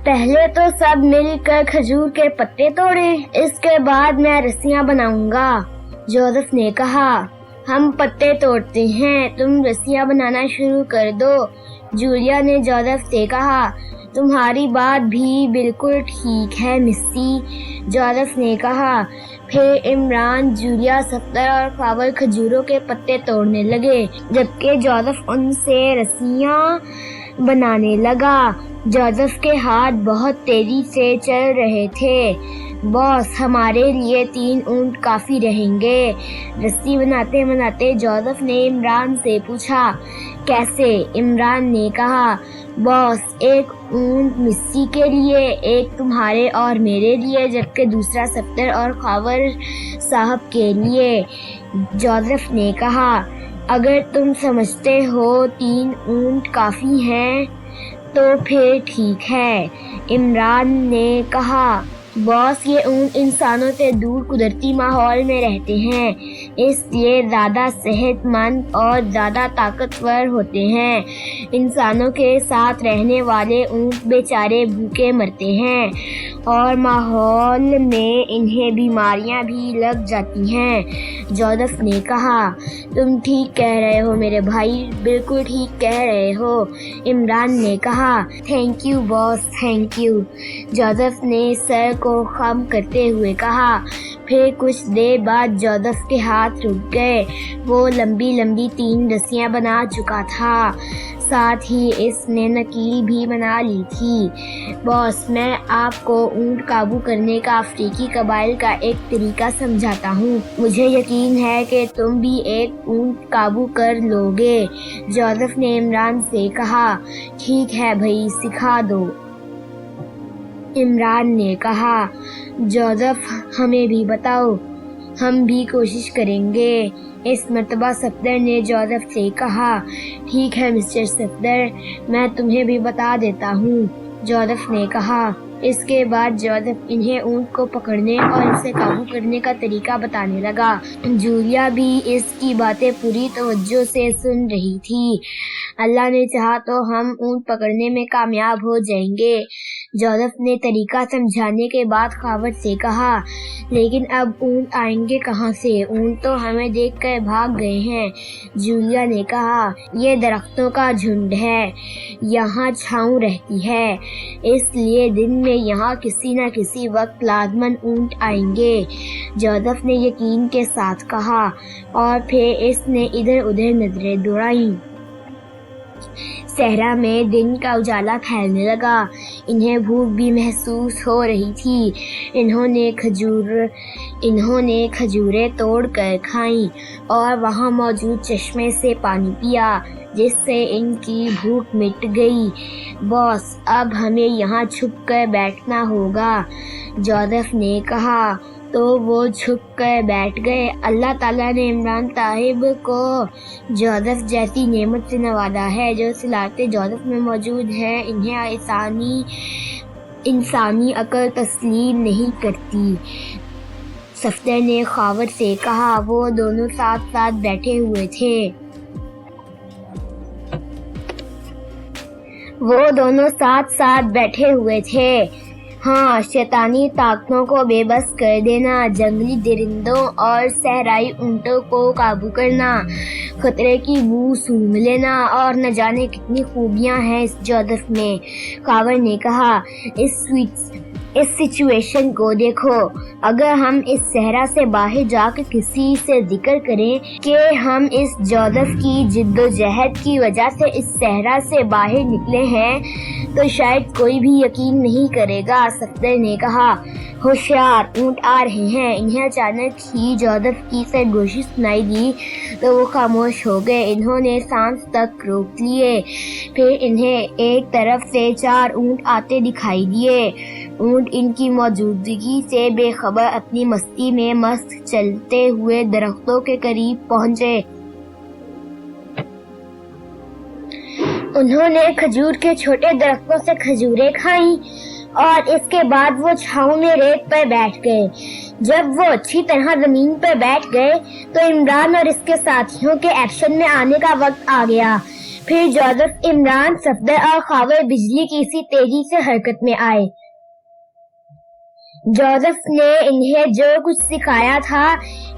पहले तो सब मिलकर खजूर के पत्ते तोड़े, इसके बाद मैं रस्सियां बनाऊंगा। जोसेफ ने कहा, हम पत्ते तोड़ते हैं, तुम रस्सियां बनाना शुरू कर दो। जूलिया ने जोसेफ से कहा, तुम्हारी बात भी बिल्कुल ठीक है मिस्सी। जोसेफ ने कहा। फिर इमरान, जूलिया, सफ्दर और ख्वावर खजूरों के पत्ते तोड़ने लगे, जबकि जोसेफ उनसे रस्सियां बनाने लगा। जोसेफ के हाथ बहुत तेजी से चल रहे थे। बॉस, हमारे लिए 3 ऊंट काफी रहेंगे। रस्सी बनाते बनाते जोसेफ ने इमरान से पूछा, कैसे? इमरान ने कहा, बॉस, एक ऊंट मिस्सी के लिए, एक तुम्हारे और मेरे लिए, जबकि दूसरा सफ्दर और ख्वावर साहब के लिए। जोसेफ ने कहा, अगर तुम समझते हो 3 ऊंट काफी हैं तो फिर ठीक है। इमरान ने कहा, बॉस, ये ऊंट इंसानों से दूर कुदरती माहौल में रहते हैं, इसलिए ज्यादा सेहतमंद और ज्यादा ताकतवर होते हैं। इंसानों के साथ रहने वाले ऊंट बेचारे भूखे मरते हैं और माहौल में इन्हें बीमारियां भी लग जाती हैं। जोसेफ ने कहा, तुम ठीक कह रहे हो मेरे भाई, बिल्कुल ठीक कह रहे हो। इमरान ने कहा, thank you boss, thank you. Joseph ने सर को खम करते हुए कहा। फिर कुछ देर बाद जोसेफ के हाथ रुक गए। वो लंबी लंबी 3 रस्सियां बना चुका था, साथ ही इसने नकील भी बना ली थी। बॉस, मैं आपको ऊंट काबू करने का अफ्रीकी कबाइल का एक तरीका समझाता हूँ। मुझे यकीन है कि तुम भी एक ऊंट काबू कर लोगे। जोसेफ ने इमरान से कहा, ठीक है भाई, सिखा दो। इमरान ने कहा, जोसेफ, हमें भी बताओ, हम भी कोशिश करेंगे। इस मर्तबा सफ्दर ने जोसेफ से कहा, ठीक है मिस्टर सफ्दर, मैं तुम्हें भी बता देता हूँ। जोसेफ ने कहा। इसके बाद जोसेफ इन्हें ऊंट को पकड़ने और इसे काबू करने का तरीका बताने लगा। जूलिया भी इसकी बातें पूरी तवज्जो से सुन रही थी। अल्लाह ने चाहा तो हम ऊंट पकड़ने में कामयाब हो जाएंगे। जोसेफ ने तरीका समझाने के बाद ख्वावर से कहा, लेकिन अब ऊंट आएंगे कहाँ से? ऊंट तो हमें देखकर भाग गए हैं। जूलिया ने कहा, ये दरख्तों का झुंड है, यहाँ छाँव रहती है, इसलिए दिन में यहाँ किसी न किसी वक्त लाजमन ऊंट आएंगे। जोसेफ ने यकीन के साथ कहा और फिर इसने इधर उधर नजरें दौड़ाईं। सहरा में दिन का उजाला फैलने लगा। इन्हें भूख भी महसूस हो रही थी। इन्होंने खजूरें तोड़कर खाईं और वहां मौजूद चश्मे से पानी पिया, जिससे इनकी भूख मिट गई। बॉस, अब हमें यहाँ छुप कर बैठना होगा, जोसेफ ने कहा। तो वो छुप कर बैठ गए। अल्लाह ताला ने इमरान ताहिब को जोसेफ जैसी नेमत से नवाजा है जो सलाहियतें जोसेफ में मौजूद हैं, इन्हें इंसानी अकल तस्लीम नहीं करती। सफ्दर ने ख्वावर से कहा। वो दोनों साथ साथ बैठे हुए थे। हाँ, शैतानी ताकतों को बेबस कर देना, जंगली दरिंदों और सहराई ऊंटों को काबू करना, खतरे की बू सूंघ लेना और न जाने कितनी खूबियां हैं इस जोसेफ में। ख्वावर ने कहा, इस सिचुएशन को देखो, अगर हम इस सहरा से बाहर जाकर किसी से जिक्र करें कि हम इस जोसेफ की जिद्दोजहद की वजह से इस सहरा से बाहर निकले हैं तो शायद कोई भी यकीन नहीं करेगा। सफ्दर ने कहा, होशियार, ऊंट आ रहे हैं। इन्हें अचानक ही जोसेफ की सरगोशी सुनाई दी तो वो खामोश हो गए। इन्होंने सांस तक रोक लिए। फिर इन्हें एक तरफ से 4 ऊंट आते दिखाई दिए। ऊंट इनकी मौजूदगी से बेखबर अपनी मस्ती में मस्त चलते हुए दरख्तों के करीब पहुंचे। उन्होंने खजूर के छोटे दरख्तों से खजूरें खाईं और इसके बाद वो छाँव में रेत पर बैठ गए। जब वो अच्छी तरह जमीन पर बैठ गए तो इमरान और इसके साथियों के एक्शन में आने का वक्त आ गया। پھر جوزف، عمران، صفدر اور خاور بجلی کی سی تیزی سے حرکت میں آئے۔ جوزف نے انہیں جو کچھ سکھایا تھا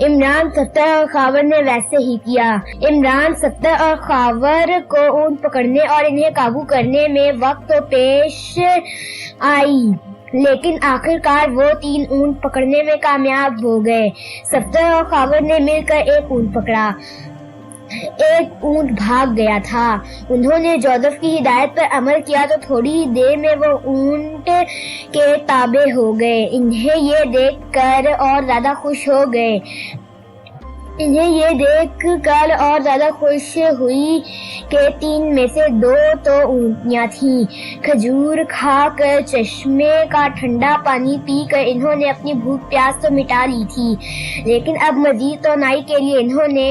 عمران، صفدر اور خاور نے ویسے ہی کیا۔ عمران، صفدر اور خاور کو اونٹ پکڑنے اور انہیں قابو کرنے میں وقت تو پیش آئی، لیکن آخر کار وہ 3 اونٹ پکڑنے میں کامیاب ہو گئے۔ صفدر اور خاور نے مل کر ایک اونٹ پکڑا۔ ایک اونٹ بھاگ گیا تھا۔ انہوں نے جوزف کی ہدایت پر عمل کیا تو تھوڑی ہی دیر میں وہ اونٹ کے تابع ہو گئے۔ انہیں یہ دیکھ کر اور زیادہ خوش ہوئی کہ 3 میں سے 2 تو اونٹیاں تھیں۔ کھجور کھا کر، چشمے کا ٹھنڈا پانی پی کر انہوں نے اپنی بھوک پیاس تو مٹا لی تھی، لیکن اب مزید توانائی کے لیے انہوں نے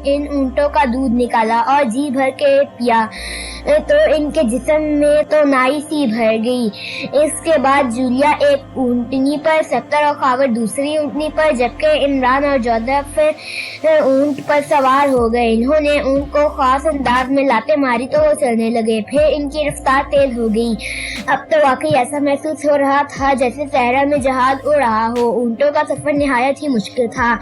ان اونٹوں کا دودھ نکالا اور جی بھر کے پیا تو ان کے جسم میں توانائی سی بھر گئی۔ اس کے بعد جولیا ایک اونٹنی پر، صفدر اور خاور دوسری اونٹنی پر، جبکہ عمران اور جوزف اونٹ پر سوار ہو گئے۔ انہوں نے اونٹ کو خاص انداز میں لاتے ماری تو وہ چلنے لگے، پھر ان کی رفتار تیز ہو گئی۔ اب تو واقعی ایسا محسوس ہو رہا تھا جیسے صحرا میں جہاز اڑ رہا ہو۔ اونٹوں کا سفر نہایت ہی مشکل تھا،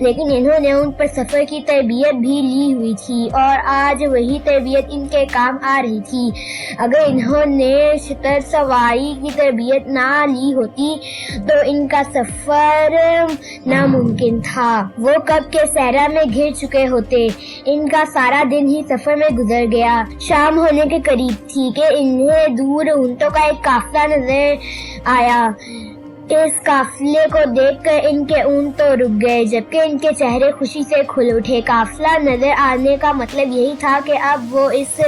لیکن انہوں نے اونٹ پر سفر کی تربیت بھی لی ہوئی تھی اور آج وہی تربیت ان کے کام آ رہی تھی۔ اگر انہوں نے شتر سواری کی تربیت نہ لی ہوتی تو ان کا سفر ناممکن تھا۔ وہ کب کے صحرا میں گھر چکے ہوتے۔ ان کا سارا دن ہی سفر میں گزر گیا۔ شام ہونے کے قریب تھی کہ انہیں دور اونٹوں کا ایک قافلہ نظر آیا۔ اس قافلے کو دیکھ کر ان کے اونٹ تو رک گئے، جبکہ ان کے چہرے خوشی سے کھل اٹھے۔ قافلہ نظر آنے کا مطلب یہی تھا کہ اب وہ اس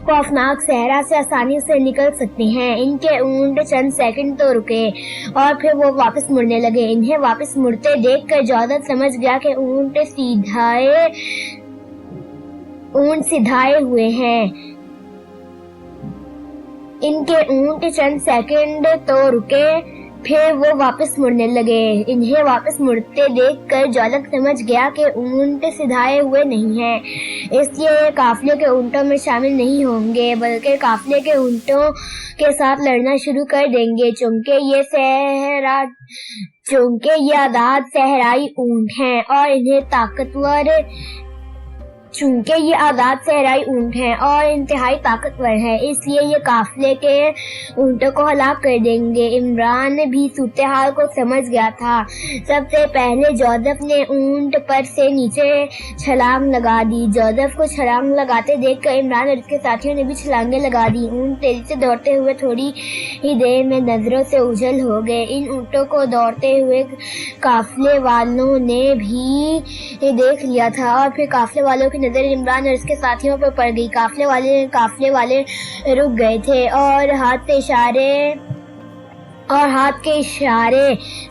خوفناک صحرا سے آسانی سے نکل سکتے ہیں۔ ان کے اونٹ چند سیکنڈ تو رکے اور پھر وہ واپس مڑنے لگے۔ انہیں واپس مڑتے دیکھ کر جوزف سمجھ گیا کہ اونٹ سدھائے ہوئے ہیں۔ ان کے اونٹ چند سیکنڈ تو رکے، پھر وہ واپس مڑنے لگے۔ انہیں واپس مڑتے دیکھ کر جوزف سمجھ گیا کہ اونٹ سدھائے ہوئے نہیں ہیں، اس لیے یہ قافلے کے اونٹوں میں شامل نہیں ہوں گے، بلکہ قافلے کے اونٹوں کے ساتھ لڑنا شروع کر دیں گے، چونکہ یہ آزاد صحرائی اونٹ ہیں اور انتہائی طاقتور ہیں، اس لیے یہ قافلے کے اونٹوں کو ہلاک کر دیں گے۔ عمران بھی صورتحال کو سمجھ گیا تھا۔ سب سے پہلے جوزف نے اونٹ پر سے نیچے چھلانگ لگا دی۔ جوزف کو چھلانگ لگاتے دیکھ کر عمران اور اس کے ساتھیوں نے بھی چھلانگیں لگا دی۔ اونٹ تیزی سے دوڑتے ہوئے تھوڑی ہی دیر میں نظروں سے اوجھل ہو گئے۔ ان اونٹوں کو دوڑتے ہوئے قافلے والوں نے بھی دیکھ لیا تھا اور پھر قافلے والوں کی نظر عمران اور اس کے ساتھیوں پر پڑ گئی۔ قافلے والے رک گئے تھے اور ہاتھ کے اشارے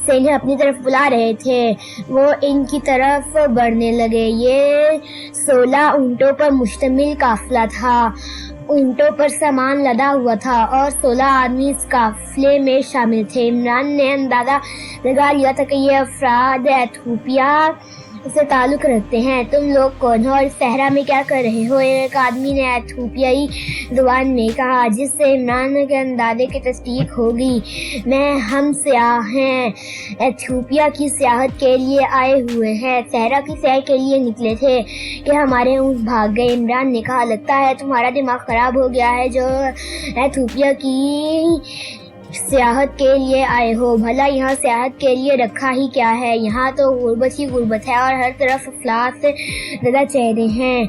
سے انہیں اپنی طرف بلا رہے تھے۔ وہ ان کی طرف بڑھنے لگے۔ یہ 16 اونٹوں پر مشتمل قافلہ تھا۔ اونٹوں پر سامان لدا ہوا تھا اور 16 آدمی اس قافلے میں شامل تھے۔ عمران نے اندازہ لگا لیا تھا کہ یہ افراد ایتھوپیا سے تعلق رکھتے ہیں۔ تم لوگ کون ہو اور اس صحرا میں کیا کر رہے ہو؟ ایک آدمی نے ایتھوپیائی زبان میں کہا، جس سے عمران کے اندازے کی تصدیق ہو گئی۔ ہم سیاح ہیں، ایتھوپیا کی سیاحت کے لیے آئے ہوئے ہیں۔ صحرا کی سیر کے لیے نکلے تھے کہ ہمارے اونٹ بھاگ گئے۔ عمران نے کہا، لگتا ہے تمہارا دماغ خراب ہو گیا ہے جو ایتھوپیا کی سیاحت کے لیے آئے ہو۔ بھلا یہاں سیاحت کے لیے رکھا ہی کیا ہے؟ یہاں تو غربت ہی غربت ہے اور ہر طرف افلاس زدہ چہرے ہیں۔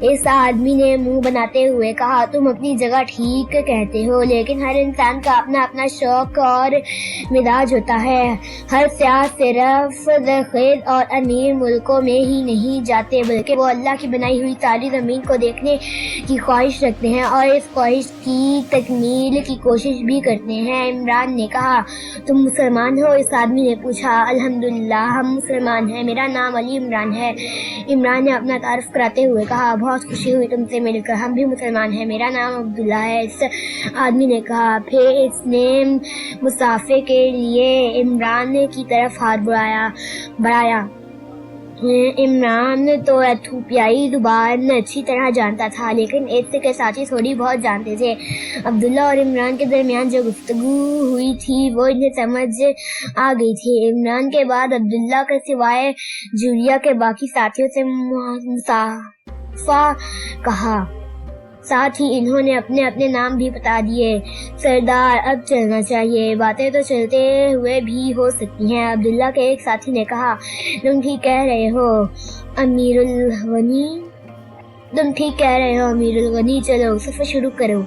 اس آدمی نے منہ بناتے ہوئے کہا، تم اپنی جگہ ٹھیک کہتے ہو، لیکن ہر انسان کا اپنا اپنا شوق اور مزاج ہوتا ہے۔ ہر سیاح صرف زرخیز اور امیر ملکوں میں ہی نہیں جاتے، بلکہ وہ اللہ کی بنائی ہوئی ساری زمین کو دیکھنے کی خواہش رکھتے ہیں اور اس خواہش کی تکمیل کی کوشش بھی کرتے ہیں۔ عمران نے کہا، تم مسلمان ہو؟ اس آدمی نے پوچھا۔ الحمدللہ، ہم مسلمان ہیں، میرا نام علی عمران ہے۔ عمران نے اپنا تعارف کراتے ہوئے کہا، بہت خوشی ہوئی تم سے مل کر، ہم بھی مسلمان ہیں، میرا نام عبداللہ ہے۔ اس آدمی نے کہا۔ پھر اس نے مصافحے کے لیے عمران کی طرف ہاتھ بڑھایا۔ इमरान तो एथोपियाई जुबान अच्छी तरह जानता था, लेकिन इसके साथी थोड़ी बहुत जानते थे। अब्दुल्ला और इमरान के दरमियान जो गुफ्तगू हुई थी वो इन्हें समझ आ गई थी। इमरान के बाद अब्दुल्ला के सिवाय जूलिया के बाकी साथियों से मुसाफा कहा। साथ ही इन्होंने अपने अपने नाम भी बता दिए। सरदार, अब चलना चाहिए, बातें तो चलते हुए भी हो सकती हैं। अब्दुल्ला के एक साथी ने कहा, तुम ठीक कह रहे हो अमीरुल गनी, चलो सफर शुरू करो,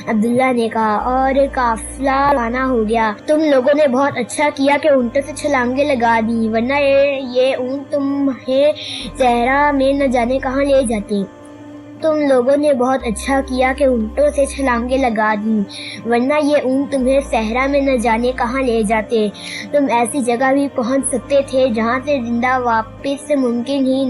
अब्दुल्ला ने कहा। और काफिला रवाना हो गया। तुम लोगों ने बहुत अच्छा किया कि ऊंटों से छलांगे लगा दी, वरना ये ऊंट तुम्हें सहरा में न जाने कहाँ ले जाते। तुम लोगों ने बहुत अच्छा किया कि ऊंटों से छलांगे लगा दी, वरना ये ऊंट तुम्हें सहरा में न जाने कहाँ ले जाते। तुम ऐसी जगह भी पहुंच सकते थे जहाँ से जिंदा वापसी मुमकिन ही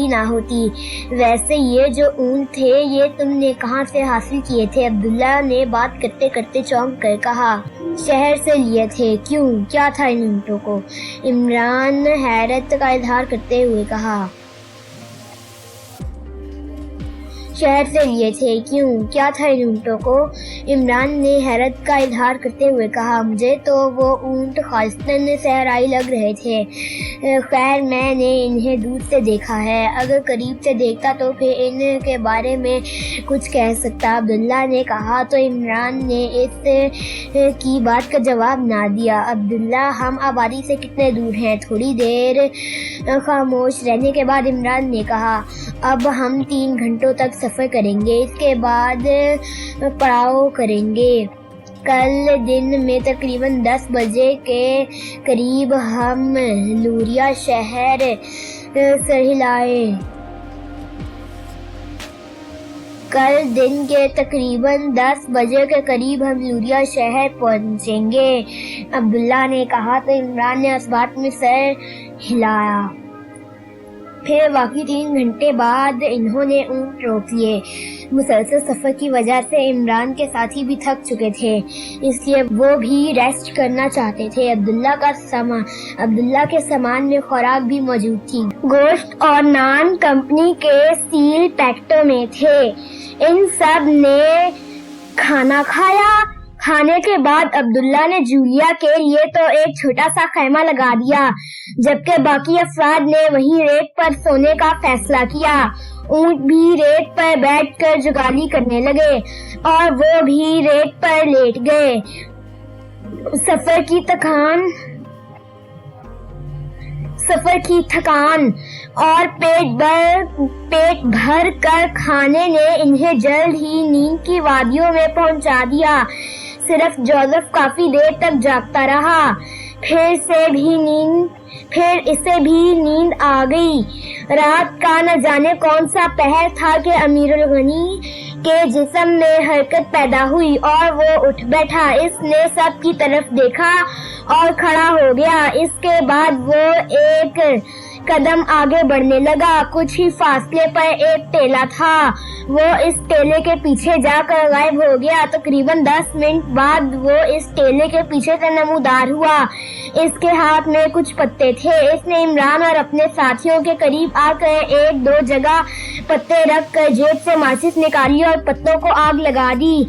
ना होती। वैसे ये जो ऊंट थे ये तुमने कहाँ से हासिल किए थे? अब्दुल्ला ने बात करते करते चौंक कर कहा, शहर से लिए थे। क्यों, क्या था इन ऊंटों को? इमरान हैरत का इजहार करते हुए कहा, शहर से लिए थे। क्यों, क्या था इन ऊंटों को? इमरान ने हैरत का इजहार करते हुए कहा, मुझे तो वो ऊंट खालिस्तन सहराई लग रहे थे। खैर, मैंने इन्हें दूर से देखा है, अगर करीब से देखता तो फिर इनके बारे में कुछ कह सकता, अब्दुल्ला ने कहा। तो इमरान ने इस की बात का जवाब ना दिया। अब्दुल्ला, हम आबादी से कितने दूर हैं? थोड़ी देर खामोश रहने के बाद इमरान ने कहा, अब हम 3 घंटों तक सफर करेंगे, इसके बाद पड़ाव करेंगे। कल दिन में तकरीबन 10 बजे के करीब हम लूरिया शहर सहलाए। कल दिन के तकरीबन 10 बजे के करीब हम लूरिया शहर पहुंचेंगे, अब्दुल्ला ने कहा। तो इमरान ने इस बात में सर हिलाया। फिर बाकी 3 घंटे बाद इन्होंने ऊंट रोक लिए। मुसलसल सफर की वजह से इमरान के साथी भी थक चुके थे, इसलिए वो भी रेस्ट करना चाहते थे। अब्दुल्ला के सामान में खुराक भी मौजूद थी। गोश्त और नान कंपनी के सील पैकेटों में थे। इन सब ने खाना खाया। खाने के बाद अब्दुल्ला ने जूलिया के लिए तो एक छोटा सा खैमा लगा दिया, जबकि बाकी अफराद ने वहीं रेत पर सोने का फैसला किया। ऊंट भी रेत पर बैठकर जुगाली करने लगे और वो भी रेत पर लेट गए। सफर की थकान और पेट भर कर खाने ने इन्हें जल्द ही नींद की वादियों में पहुंचा दिया। सिर्फ जोसेफ काफी देर तक जागता रहा, फिर इसे भी नींद आ गई। रात का न जाने कौन सा पहर था कि अमीरुल गनी के जिस्म में हरकत पैदा हुई और वो उठ बैठा। इसने सब की तरफ देखा और खड़ा हो गया। इसके बाद वो एक कदम आगे बढ़ने लगा। कुछ ही फासले पर एक टेला था, वो इस टेले के पीछे जाकर गायब हो गया। तकरीबन 10 मिनट बाद वो इस टेले के पीछे से नमूदार हुआ। इसके हाथ में कुछ पत्ते थे। इसने इमरान और अपने साथियों के करीब आकर 1-2 जगह पत्ते रख कर जेब से माचिस निकाली और पत्तों को आग लगा दी।